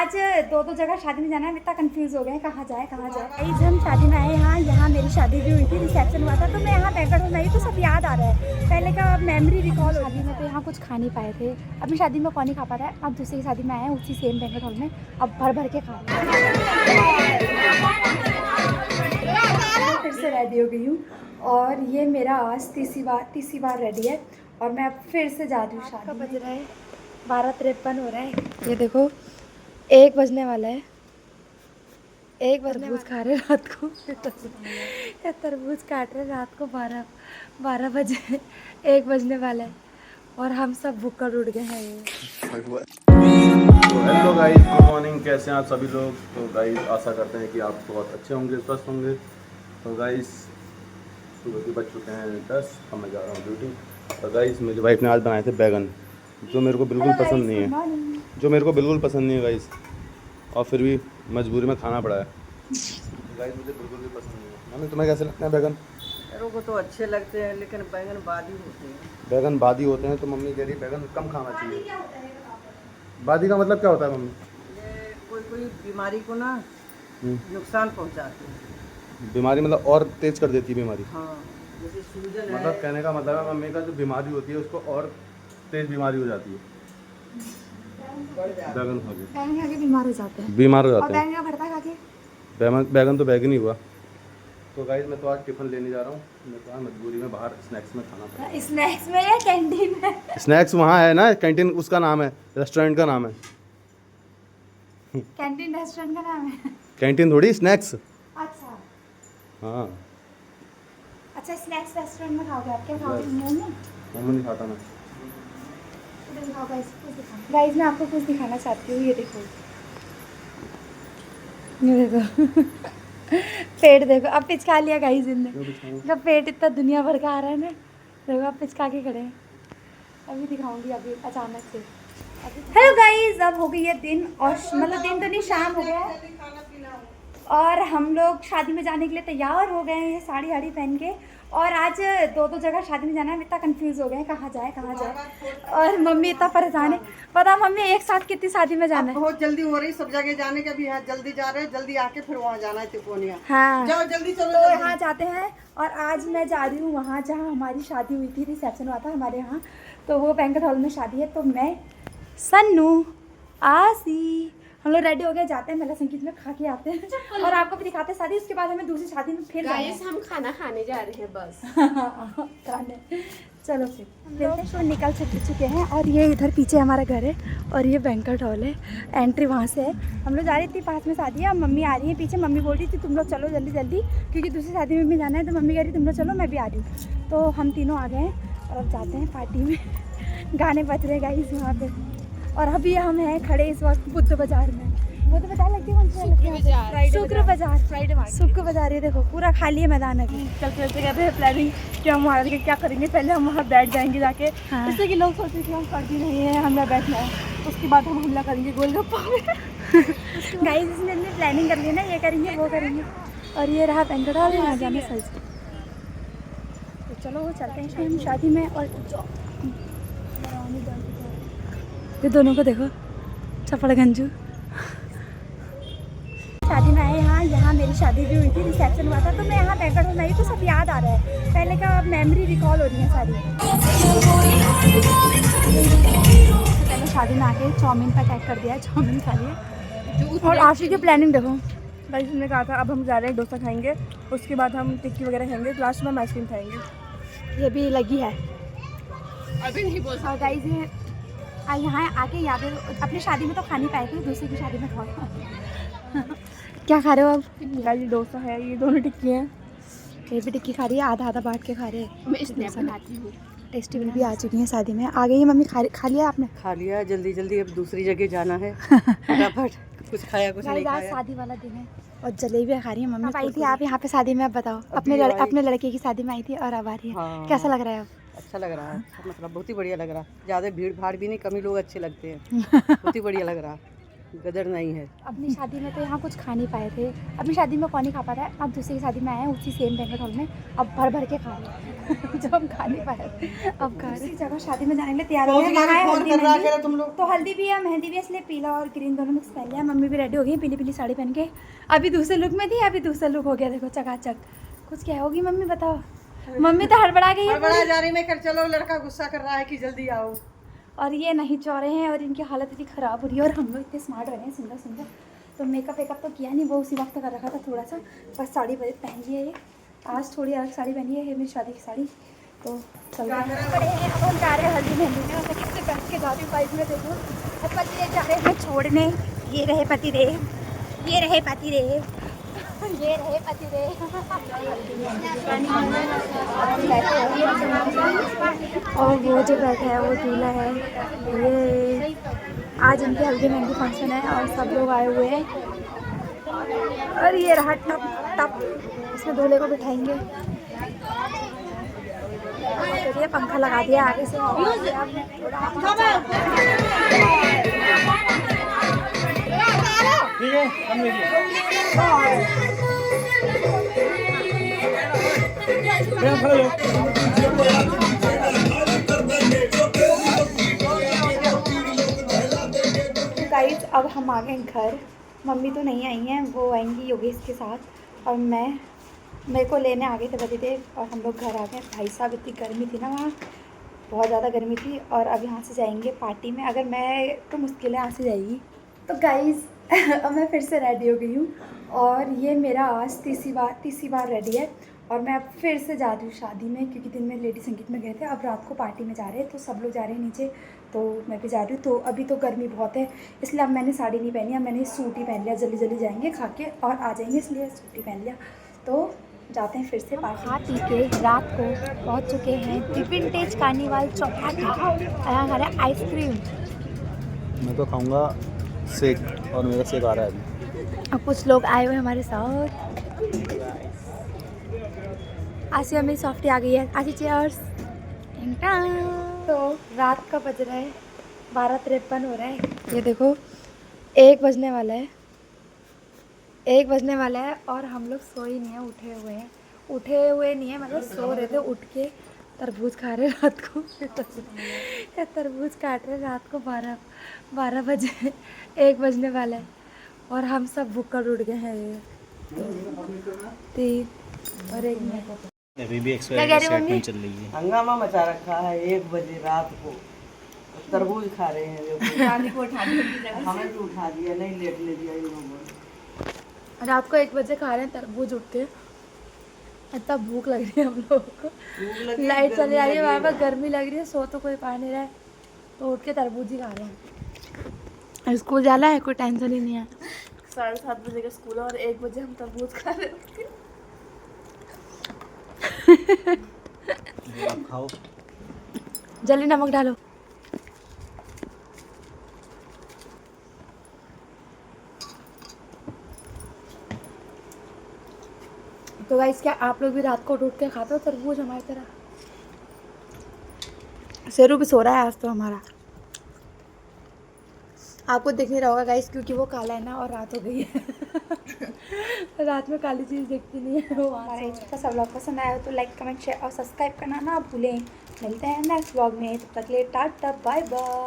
आज दो जगह शादी में जाना है, इतना कंफ्यूज हो गए हैं कहाँ जाए कहाँ जाए। हम शादी में आए यहाँ मेरी शादी भी हुई थी, रिसेप्शन हुआ था, तो मैं यहाँ बैंक्वेट हॉल में आई तो सब याद आ रहा है, पहले का मेमोरी रिकॉल। शादी में तो यहाँ कुछ खा नहीं पाए थे, अपनी शादी में कौन नहीं खा पाता है, अब दूसरी की शादी में आए हैं उसी सेम बैंक्वेट हॉल में, अब भर भर के खा रहे हैं। फिर से रेडी हो गई हूँ और ये मेरा आज तीसरी बार रेडी है और मैं अब फिर से जा रही हूँ शादी। बज रहा है 12:53 हो रहा है, ये देखो 1 बजने वाला है, 1 बजने तरबूज खा रहे रात को या तरबूज काट रहे रात को 12 बजे 1 बजने वाला है और हम सब भूखकर उठ गए हैं। Hello guys, good morning. कैसे हैं आप सभी लोग? तो गाइस आशा करते हैं कि आप बहुत अच्छे होंगे, स्वस्थ होंगे। तो गाइस सुबह के बज चुके हैं 10, अब मैं जा रहा हूँ ड्यूटी। तो गाइस मेरी वाइफ ने आज बनाए थे बैगन, जो मेरे को बिल्कुल पसंद नहीं है, गाइस, और फिर भी मजबूरी में खाना पड़ा है। गाइस मुझे बिल्कुल भी पसंद नहीं है। मम्मी तुम्हें कैसे लगते हैं बैगन? मेरे को तो अच्छे लगते हैं, लेकिन बैगन बादी होते हैं। बैगन बादी होते हैं? तो मम्मी कह रही है बैगन कम खाना चाहिए। बादी का मतलब क्या होता है मम्मी? ये कोई बीमारी को ना नुकसान पहुंचाते हैं। बीमारी मतलब और तेज कर देती है बीमारी? हाँ, जैसे सूजन मतलब है। कहने का मतलब है मम्मी का जो बीमारी होती है उसको और तेज बीमारी हो जाती है। बैगन खा के बीमार हो जाते हैं, बीमार हो जाते हैं। बैगन का भरता खा के बैगन तो बैगन ही हुआ। तो गाइस मैं तो आज टिफिन लेने जा रहा हूँ, मैं तो आज मजबूरी में बाहर स्नैक्स में खाना पड़ा। स्नैक्स में या कैंटीन में? स्नैक्स वहाँ है ना, कैंटीन उसका नाम है, रेस्टोरेंट का नाम है। कैंटीन रेस्टोरेंट का नाम है? कैंटीन थोड़ी, स्नैक्स। अच्छा हाँ अच्छा, स्नैक्स रेस्टोरेंट में खाओगे? आप क्या खाओगे? मोमो? मोमो नहीं खाता मैं। गाइस मैं आपको कुछ दिखाना चाहती हूँ, ये देखो, ये देखो पेट देखो, अब पिचका लिया गाइस इनने, जब पेट इतना दुनिया भर का आ रहा है ना, देखो अब पिचका के खड़े हैं। अभी दिखाऊंगी, अभी अचानक से। हेलो गाइस, अब हो गई है दिन, और मतलब दिन तो नहीं, शाम हो गया है और हम लोग शादी में जाने के लिए तैयार हो गए हैं साड़ी हाड़ी पहन के। और आज दो जगह शादी में जाना है, इतना कंफ्यूज हो गए हैं कहाँ जाए। और मम्मी इतना परेशान है, पता मम्मी एक साथ कितनी शादी में जाना है? बहुत जल्दी हो रही, सब जगह जाने का भी है, जल्दी जा रहे हैं, जल्दी आके फिर वहाँ जाना है तिकोनिया। हाँ जाओ जल्दी चलो। तो यहाँ जाते हैं और आज मैं जा रही हूँ वहाँ जहाँ हमारी शादी हुई थी, रिसेप्शन हुआ था हमारे यहाँ, तो वो बैंक्वेट हॉल में शादी है। तो मैं, सन्नू, आसी, हम लोग रेडी हो गए, जाते हैं मेला संगीत में, खा के आते हैं और आपको भी दिखाते हैं शादी। उसके बाद हमें दूसरी शादी में फिर गाइस हम खाना खाने जा रहे हैं बस। खाने चलो फिर हम लोग निकल चुके हैं और ये इधर पीछे हमारा घर है और ये बैंक्वेट हॉल है, एंट्री वहाँ से है। हम लोग जा रही थी, पास में शादी है, मम्मी आ रही है पीछे, मम्मी बोल रही थी तुम लोग चलो जल्दी जल्दी, क्योंकि दूसरी शादी में भी जाना है, तो मम्मी कह रही तुम लोग चलो मैं भी आ रही हूँ। तो हम तीनों आ गए हैं और अब जाते हैं पार्टी में। गाने बज रहे गाइस वहाँ पे, और अभी हम हैं खड़े इस वक्त बुद्ध बाजार में। बुद्ध बाजार लगती है, शुक्र बाजार। ये देखो पूरा खाली है मैदान। अभी चलते चलते कहते हैं प्लानिंग कि हम वहाँ क्या करेंगे, पहले हम वहाँ बैठ जाएंगे जाके, जैसे कि लोग सोचते कि हम पढ़ती नहीं है, हमें बैठना है, उसके बाद हम हमला करेंगे गोलगप्पा में। गाइस इसने इतनी प्लानिंग कर ली ना, ये करेंगे वो करेंगे, और ये रहा बैंक्वेट हॉल, यहाँ जाना सही। तो चलो चलते हैं हम शादी में। और ये दोनों को देखो, चपड़ गंजू शादी में आए यहाँ मेरी शादी भी हुई थी, रिसेप्शन हुआ था, तो मैं यहाँ बैंक्वेट हॉल में आई तो सब याद आ रहा है, पहले का मेमोरी रिकॉल हो रही है सारी। पहले शादी में आके चाउमीन पर अटैक कर दिया, चाउमीन खा लिया। और आशी की प्लानिंग देखो गाइस, हमने कहा था अब हम जा रहे हैं डोसा खाएंगे, उसके बाद हम टिक्की वगैरह खाएंगे, लास्ट में हम आइसक्रीम खाएंगे, ये भी लगी है अभी नहीं बोल। और गाइस ये यहाँ आके याद है, अपनी शादी में तो खा नहीं पाए थे, दूसरी की शादी में खाओ। क्या खा रहे हो अब? गाइस ये डोसा है, ये दोनों टिक्की हैं, ये भी टिक्की खा रही है, आधा आधा बांट के खा रहे हैं। मैं स्नैप बनाती हूँ। टेस्टेबल भी आ चुकी हैं शादी में, आ गई है मम्मी। खा लिया आपने? खा लिया जल्दी जल्दी, अब दूसरी जगह जाना है, फटाफट कुछ खाया कुछ नहीं आज खाया। शादी वाला दिन है और जलेबियाँ खा रही है मम्मी। आई थी आप यहाँ पे शादी में, अब बताओ, अपने लड़के की शादी में आई थी और अब आ रही है, हाँ। कैसा लग रहा है अब? अच्छा लग रहा है, मतलब बहुत ही बढ़िया लग रहा है, ज़्यादा भीड़ भाड़ भी नहीं, कमी लोग अच्छे लगते हैं, बहुत ही बढ़िया लग रहा है, गदर नहीं है। अपनी शादी में तो यहाँ कुछ खा नहीं पाए थे, अपनी शादी में कौन नहीं खा पाता है, अब दूसरी की शादी में आए हैं उसी सेम बैंक्वेट हॉल में, अब भर भर के खा रहे हैं। जो हम खा नहीं पाए अब खा रहे। जगह शादी में जाने के लिए तैयार हो गए। तो हल्दी भी है, मेहंदी भी है, इसलिए पीला और ग्रीन दोनों मिक्स पहन लिया। मम्मी भी रेडी हो गई पीली पीली साड़ी पहन के। अभी दूसरे लुक में थी, अभी दूसरा लुक हो गया। देखो चकाचक। कुछ क्या होगी मम्मी बताओ। मम्मी तो हड़बड़ा गई है बड़ा जा रही मैं कर चलो, लड़का गुस्सा कर रहा है कि जल्दी आओ। और ये नहीं चाह रहे हैं और इनकी हालत इतनी ख़राब हो रही है। और हम लोग इतने स्मार्ट बने हैं, सुंदर सुंदर। तो मेकअप वेकअप तो किया नहीं, वो उसी वक्त कर रखा था थोड़ा सा। बस साड़ी पहन ली है ये। आज थोड़ी अलग साड़ी पहनी है, ये मेरी शादी की साड़ी। तो चल रहे हैं। अब हम जा रहे हैं हल्दी मेहंदी में। और किससे बैठ के जा रही हूँ बाइक में, देखो। और पति देव जा रहे हैं छोड़ने। ये रहे पति देव, ये रहे पति देव, ये रहे पति देव। और वो जो बैठा है वो दूल्हा है। ये आज इनकी हल्दी मेहंदी फंक्शन है और सब लोग आए हुए हैं। और ये रहा टप टप, इसमें दूल्हे को बिठाएंगे। तो ये पंखा लगा दिया आगे से। ठीक है, हम गाइस अब हम आ गए घर। मम्मी तो नहीं आई हैं, वो आएंगी योगेश के साथ। और मेरे को लेने आ गए थे पतिदेव और हम लोग घर आ गए। भाई साहब इतनी गर्मी थी ना वहाँ, बहुत ज़्यादा गर्मी थी। और अब यहाँ से जाएंगे पार्टी में। अगर मैं तो मुश्किल है यहाँ से जाएगी। तो गाइस अब मैं फिर से रेडी हो गई हूँ और ये मेरा आज तीसरी बार रेडी है। और मैं अब फिर से जा रही हूँ शादी में, क्योंकि दिन में लेडी संगीत में गए थे। अब रात को पार्टी में जा रहे हैं, तो सब लोग जा रहे हैं नीचे, तो मैं भी जा रही हूँ। तो अभी तो गर्मी बहुत है, इसलिए अब मैंने साड़ी नहीं पहनी। अब मैंने सूट ही पहन लिया। जल्दी जल्दी जाएंगे, खा के और आ जाएंगे, इसलिए सूट ही पहन लिया। तो जाते हैं फिर से पार्टी। खा पी के रात को पहुँच चुके हैं विंटेज कार्निवाल चौपाटी। हमारा आइसक्रीम। मैं तो खाऊंगा शेक, और मेरा शेक आ रहा है अभी। अब कुछ लोग आए हुए हैं हमारे साथ। आसिया मेरी सॉफ्टी आ गई है। आसी चीयर्स। तो रात का बज रहा है 12:53 हो रहा है। ये देखो 1 बजने वाला है, 1 बजने वाला है। और हम लोग सोए नहीं हैं, उठे हुए नहीं है, मतलब सो रहे थे। उठ के तरबूज खा रहे रात को। तरबूज काट रहे रात को 12 बजे, 1 बजने वाला है। और हम सब भूखकर उठ गए हैं। 3 और 1 मिनट। अभी भी एक्साइटमेंट चल रही है। हंगामा मचा रखा है 1 बजे रात को। तरबूज खा रहे हैं। नानी को उठा दिया, हमें भी उठा दिया, नहीं लेटने दिया इन लोगों ने। रात को 1 बजे खा रहे हैं तरबूज उठ के। इतना भूख लग रही है हम लोगों को। लाइट चली जा रही है, वहाँ पर गर्मी लग रही है, सो तो कोई पा नहीं रहा है, तो उठ के तरबूज ही खा रहे हैं। स्कूल जाना है, कोई टेंशन ही नहीं है। 7:30 बजे का स्कूल है और 1 बजे हम तरबूज खा रहे हैं। आप खाओ। जल्दी नमक डालो। तो गाइस क्या आप लोग भी रात को उठ के खाते हो तरबूज हमारी तरह? शेरू भी सो रहा है आज तो हमारा। आपको दिख नहीं रहा होगा गाइस, क्योंकि वो काला है ना और रात हो गई है। रात में काली चीज़ दिखती नहीं है। वो हमारा इसका सब लोग पसंद आया हो तो लाइक कमेंट शेयर और सब्सक्राइब करना ना भूलें। मिलते हैं नेक्स्ट व्लॉग में, तब तक के लिए टाटा बाय बाय।